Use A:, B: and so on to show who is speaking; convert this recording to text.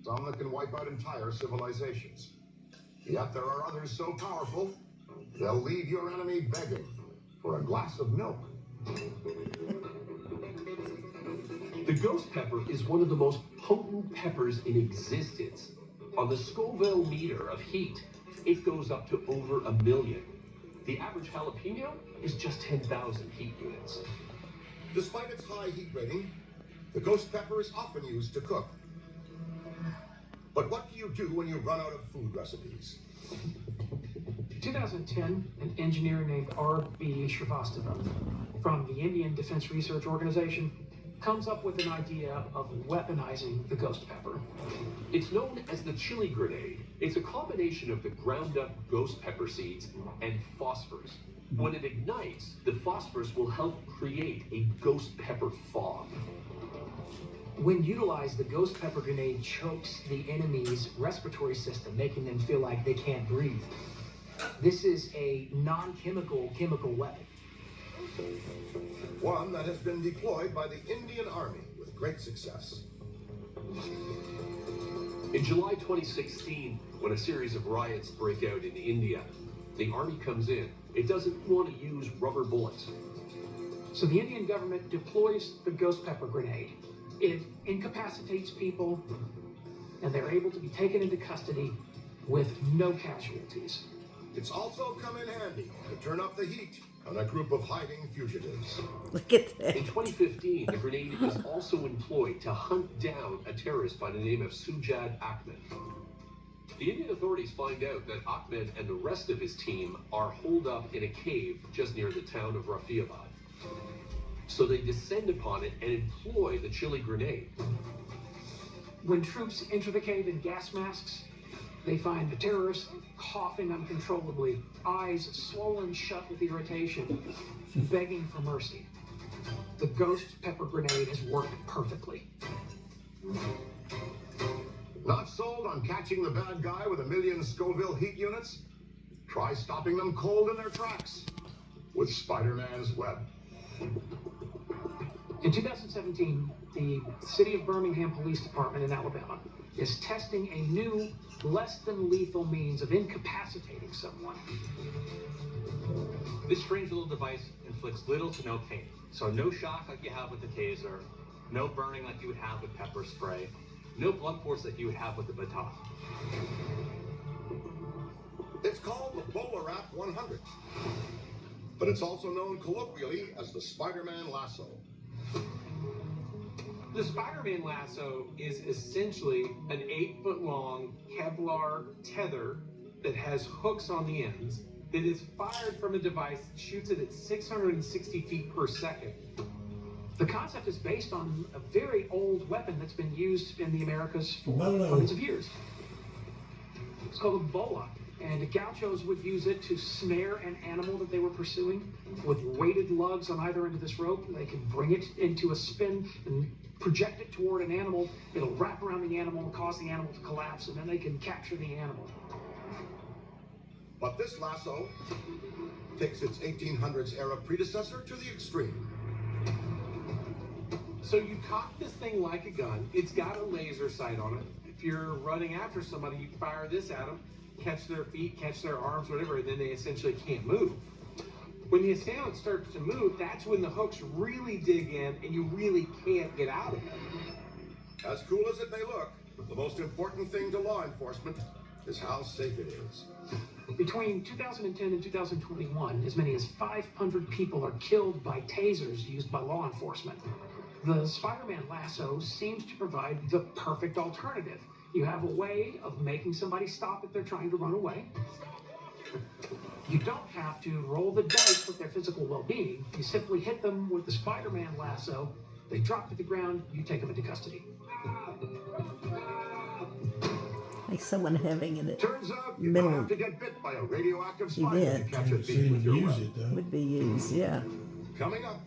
A: some that can wipe out entire civilizations. Yet there are others so powerful, they'll leave your enemy begging for a glass of milk.
B: The ghost pepper is one of the most potent peppers in existence. On the Scoville meter of heat, it goes up to over 1 million. The average jalapeno is just 10,000 heat units.
A: Despite its high heat rating, the ghost pepper is often used to cook. But what do you do when you run out of food recipes?
C: In 2010, an engineer named R.B. Shrivastava from the Indian Defense Research Organization comes up with an idea of weaponizing the ghost pepper.
B: It's known as the chili grenade. It's a combination of the ground up ghost pepper seeds and phosphorus. When it ignites, the phosphorus will help create a ghost pepper fog.
C: When utilized, the ghost pepper grenade chokes the enemy's respiratory system, making them feel like they can't breathe. This is a non-chemical chemical weapon.
A: One that has been deployed by the Indian Army with great success.
B: In July 2016, when a series of riots break out in India, the army comes in. It doesn't want to use rubber bullets.
C: So the Indian government deploys the ghost pepper grenade. It incapacitates people, and they're able to be taken into custody with no casualties.
A: It's also come in handy to turn up the heat on a group of hiding fugitives.
D: Look at that.
B: In 2015, the grenade is also employed to hunt down a terrorist by the name of Sujad Ahmed. The Indian authorities find out that Ahmed and the rest of his team are holed up in a cave just near the town of Rafiabad. So they descend upon it and employ the chili grenade.
C: When troops enter the cave in gas masks, they find the terrorists coughing uncontrollably, eyes swollen shut with irritation, begging for mercy. The ghost pepper grenade has worked perfectly.
A: Not sold on catching the bad guy with 1 million Scoville heat units? Try stopping them cold in their tracks with Spider-Man's web.
C: In 2017, the City of Birmingham Police Department in Alabama is testing a new, less than lethal means of incapacitating someone.
E: This strange little device inflicts little to no pain. So no shock like you have with the taser, no burning like you would have with pepper spray, no blunt force like you would have with the baton.
A: It's called the Bowler Wrap 100, but it's also known colloquially as the Spiderman Lasso.
F: The Spiderman Lasso is essentially an 8-foot-long Kevlar tether that has hooks on the ends that is fired from a device that shoots it at 660 feet per second.
C: The concept is based on a very old weapon that's been used in the Americas for hundreds of years. It's called a bola, and the gauchos would use it to snare an animal that they were pursuing. With weighted lugs on either end of this rope, they could bring it into a spin and project it toward an animal. It'll wrap around the animal and cause the animal to collapse, and then they can capture the animal.
A: But this lasso takes its 1800s era predecessor to the extreme.
F: So you cock this thing like a gun. It's got a laser sight on it. If you're running after somebody, you fire this at them, catch their feet, catch their arms, whatever, and then they essentially can't move. When the assailant starts to move, that's when the hooks really dig in and you really can't get out of it.
A: As cool as it may look, the most important thing to law enforcement is how safe it is.
C: Between 2010 and 2021, as many as 500 people are killed by tasers used by law enforcement. The Spiderman Lasso seems to provide the perfect alternative. You have a way of making somebody stop if they're trying to run away. You don't have to roll the dice with their physical well-being. You simply hit them with the Spider-Man lasso. They drop to the ground. You take them into custody.
D: Like someone having it at
A: Turns out you don't have to get bit by a radioactive spider to catch a thief with your web.
D: would be used, yeah.
A: Coming up,